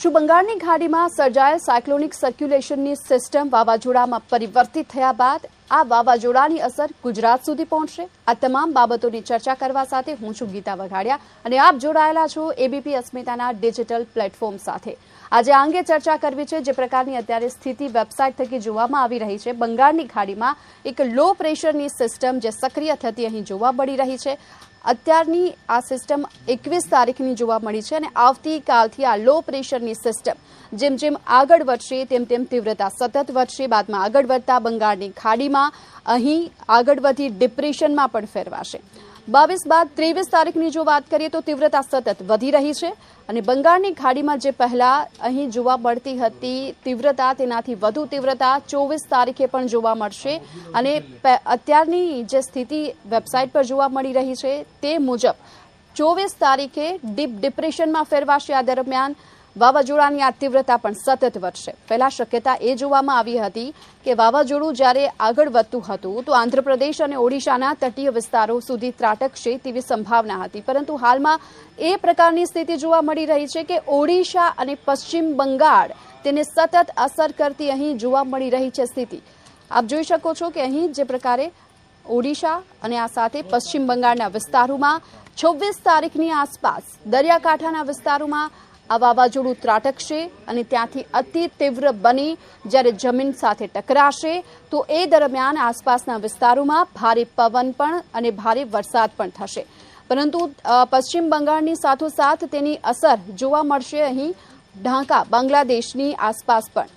શું બંગાળની ખાડીમાં સર્જાયેલ સાયક્લોનિક સર્ક્યુલેશનની સિસ્ટમ વાવાઝોડામાં પરિવર્તિત થયા બાદ આ વાવાઝોડાની અસર ગુજરાત સુધી પહોંચશે? આ તમામ બાબતોની ચર્ચા કરવા સાથે હું છું ગીતા વઘાડિયા અને આપ જોડાયેલા છો એબીપી અસ્મિતાના ડિજિટલ પ્લેટફોર્મ સાથે। આજે આ અંગે ચર્ચા કરવી છે જે પ્રકારની અત્યારે સ્થિતિ વેબસાઇટ થકી જોવામાં આવી રહી છે। બંગાળની ખાડીમાં એક લો પ્રેશરની સિસ્ટમ જે સક્રિય થતી અહીં જોવા મળી રહી છે। અત્યારની આ સિસ્ટમ 21 તારીખની જોવા મળી છે અને આવતીકાલથી આ લો પ્રેશરની સિસ્ટમ જેમ જેમ આગળ વધશે તેમ તેમ તીવ્રતા સતત વધશે। બાદમાં આગળ વધતા બંગાળની ખાડીમાં અહીં આગળ વધી ડિપ્રેશનમાં પણ ફેરવાશે। 22 બાદ 23 તારીખની જો વાત કરીએ તો તીવ્રતા સતત વધી રહી છે અને બંગાળની ખાડીમાં જે પહેલા અહીં જોવા મળતી હતી તીવ્રતા તેનાથી વધુ તીવ્રતા 24 તારીખે પણ જોવા મળશે અને અત્યારની જે સ્થિતિ વેબસાઇટ પર જોવા મળી રહી છે તે મુજબ 24 તારીખે ડીપ ડિપ્રેશનમાં ફેરવાશે। આ દરમિયાન વાવાઝોડાની આ તીવ્રતા પણ સતત વધશે। પહેલા શક્યતા એ જોવામાં આવી હતી કે વાવાઝોડું જ્યારે આગળ વધતું હતું તો આંધ્રપ્રદેશ અને ઓડિશાના તટીય વિસ્તારો સુધી ત્રાટકશે તેવી સંભાવના હતી, પરંતુ હાલમાં એ પ્રકારની સ્થિતિ જોવા મળી રહી છે કે ઓડિશા અને પશ્ચિમ બંગાળ તેને સતત અસર કરતી અહીં જોવા મળી રહી છે સ્થિતિ। આપ જોઈ શકો છો કે અહીં જે પ્રકારે ઓડિશા અને આ સાથે પશ્ચિમ બંગાળના વિસ્તારોમાં 26 તારીખની આસપાસ દરિયાકાંઠાના વિસ્તારોમાં આ વાવાઝોડું ત્રાટકશે અને ત્યાંથી અતિ તીવ્ર બની જ્યારે જમીન સાથે ટકરાશે તો એ દરમિયાન આસપાસના વિસ્તારોમાં ભારે પવન પણ અને ભારે વરસાદ પણ થશે। પરંતુ પશ્ચિમ બંગાળની સાથોસાથ તેની અસર જોવા મળશે અહીં ઢાકા બાંગ્લાદેશની આસપાસ પણ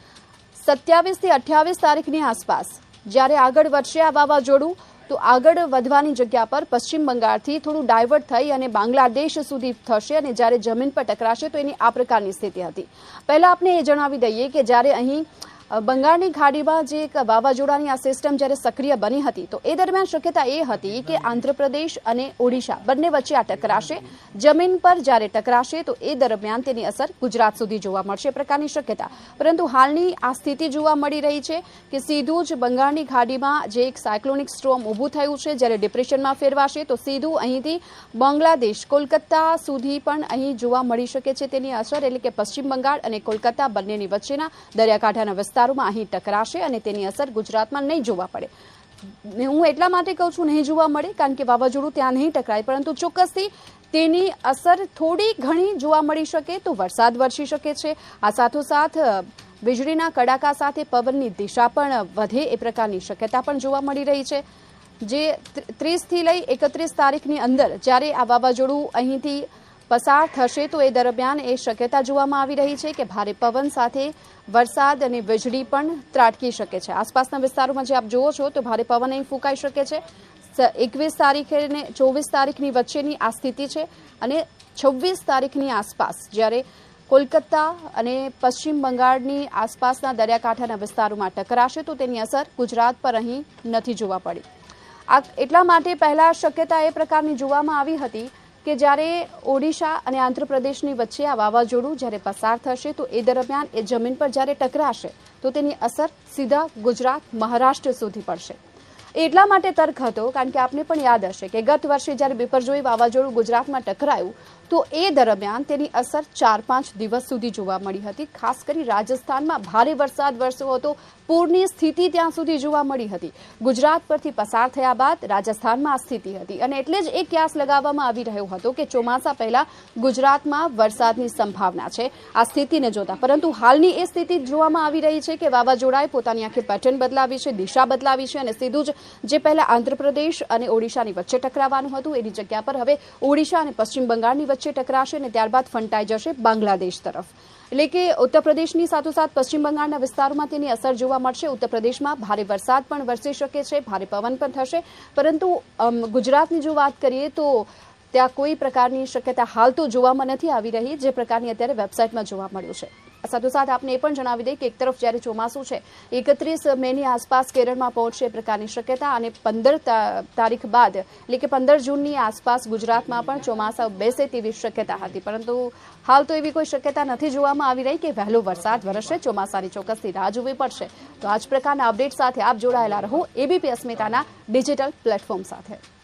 27 થી 28 તારીખની આસપાસ જ્યારે આગળ વધશે આ વાવાઝોડું તો આગળ વધવાની જગ્યા પર પશ્ચિમ બંગાળથી થોડું ડાયવર્ટ થઈ અને બાંગ્લાદેશ સુધી થશે અને જ્યારે જમીન પર ટકરાશે તો એની આ પ્રકારની સ્થિતિ હતી। પહેલા આપણે એ જણાવી દઈએ કે જ્યારે અહીં બંગાળની ખાડીમાં જે એક વાવાઝોડાની આ સિસ્ટમ જ્યારે સક્રિય બની હતી તો એ દરમિયાન શક્યતા એ હતી કે આંધ્રપ્રદેશ અને ઓડિશા બંને વચ્ચે આ ટકરાશે, જમીન પર જ્યારે ટકરાશે તો એ દરમિયાન તેની અસર ગુજરાત સુધી જોવા મળશે પ્રકારની શક્યતા। પરંતુ હાલની આ સ્થિતિ જોવા મળી રહી છે કે સીધું જ બંગાળની ખાડીમાં જે એક સાયક્લોનિક સ્ટ્રોમ ઊભું થયું છે જ્યારે ડિપ્રેશનમાં ફેરવાશે તો સીધું અહીંથી બાંગ્લાદેશ કોલકાતા સુધી પણ અહીં જોવા મળી શકે છે તેની અસર, એટલે કે પશ્ચિમ બંગાળ અને કોલકાતા બંનેની વચ્ચેના દરિયાકાંઠાના વિસ્તાર અહીં ટકરાશે અને તેની અસર ગુજરાતમાં નહીં જોવા પડે। હું એટલા માટે કહું છું નહીં જોવા મળે કારણ કે વાવાઝોડું ત્યાં નહીં ટકરાય, પરંતુ ચોક્કસથી તેની અસર થોડી ઘણી જોવા મળી શકે તો વરસાદ વરસી શકે છે। આ સાથોસાથ વીજળીના કડાકા સાથે પવનની દિશા પણ વધે એ પ્રકારની શક્યતા પણ જોવા મળી રહી છે। જે 30 થી લઈ 31 તારીખની અંદર જ્યારે આ વાવાઝોડું અહીંથી પસાર થશે તો એ દરમિયાન એ શક્યતા જોવામાં આવી રહી છે કે ભારે પવન સાથે વરસાદ અને વીજળી પણ ત્રાટકી શકે છે। આસપાસના વિસ્તારોમાં જે આપ જુઓ છો તો ભારે પવન અહીં ફૂંકાઈ શકે છે। 21 તારીખે અને 24 તારીખની વચ્ચેની આ સ્થિતિ છે અને 26 તારીખની આસપાસ જ્યારે કોલકાતા અને પશ્ચિમ બંગાળની આસપાસના દરિયાકાંઠાના વિસ્તારોમાં ટકરાશે તો તેની અસર ગુજરાત પર અહીં નથી જોવા પડી। આ એટલા માટે પહેલા શક્યતા એ પ્રકારની જોવામાં આવી હતી કે જ્યારે ઓડિશા અને આંધ્રપ્રદેશની વચ્ચે આ વાવાઝોડું જ્યારે પસાર થશે તો એ દરમિયાન એ જમીન પર જ્યારે ટકરાશે તો તેની અસર સીધા ગુજરાત મહારાષ્ટ્ર સુધી પડશે। એટલા માટે તર્ક હતો કારણ કે આપને પણ યાદ હશે કે ગત વર્ષે જ્યારે બિપરજોય વાવાઝોડું ગુજરાતમાં ટકરાયું તો એ દરમિયાન તેની અસર 4-5 દિવસ સુધી જોવા મળી હતી। ખાસ કરી રાજસ્થાનમાં ભારે વરસાદ વરસ્યો હતો, પૂરની સ્થિતિ ત્યાં સુધી જોવા મળી હતી। ગુજરાત પરથી પસાર થયા બાદ રાજસ્થાનમાં આ સ્થિતિ હતી અને એટલે જ એ ક્યાસ લગાવવામાં આવી રહ્યો હતો કે ચોમાસા પહેલા ગુજરાતમાં વરસાદની સંભાવના છે આ સ્થિતિને જોતા, પરંતુ હાલની એ સ્થિતિ જોવામાં આવી રહી છે કે વાવાઝોડાએ પોતાની આખી પેટર્ન બદલાવી છે, દિશા બદલાવી છે અને સીધું જ જે પહેલા આંધ્રપ્રદેશ અને ઓડિશાની વચ્ચે ટકરાવાનું હતું એની જગ્યા પર હવે ઓડિશા અને પશ્ચિમ બંગાળની વચ્ચે ટકરાશે અને ત્યારબાદ ફંટાઈ જશે બાંગ્લાદેશ તરફ। એટલે કે ઉત્તર પ્રદેશની સાથોસાથ પશ્ચિમ બંગાળના વિસ્તારોમાં તેની અસર જોવા મળશે। ઉત્તર પ્રદેશમાં ભારે વરસાદ પણ વરસી શકે છે, ભારે પવન પણ થશે, પરંતુ ગુજરાતની જો વાત કરીએ તો ત્યાં કોઈ પ્રકારની શક્યતા હાલ તો જોવામાં નથી આવી રહી જે પ્રકારની અત્યારે વેબસાઇટમાં જોવા મળ્યું છે। સાથોસાથ આપને એ પણ જણાવી દઈએ કે એક તરફ જ્યારે ચોમાસું છે 31 મેની આસપાસ કેરળમાં પહોંચશે એ પ્રકારની શક્યતા અને 15 તારીખ બાદ એટલે કે 15 જૂનની આસપાસ ગુજરાતમાં પણ ચોમાસા બેસે તેવી શક્યતા હતી, પરંતુ હાલ તો એવી કોઈ શક્યતા નથી જોવામાં આવી રહી કે વહેલો વરસાદ વરસશે। ચોમાસાની ચોક્કસથી રાહ જોવી પડશે। તો આ જ પ્રકારના અપડેટ સાથે આપ જોડાયેલા રહો એબીપી અસ્મિતાના ડિજિટલ પ્લેટફોર્મ સાથે।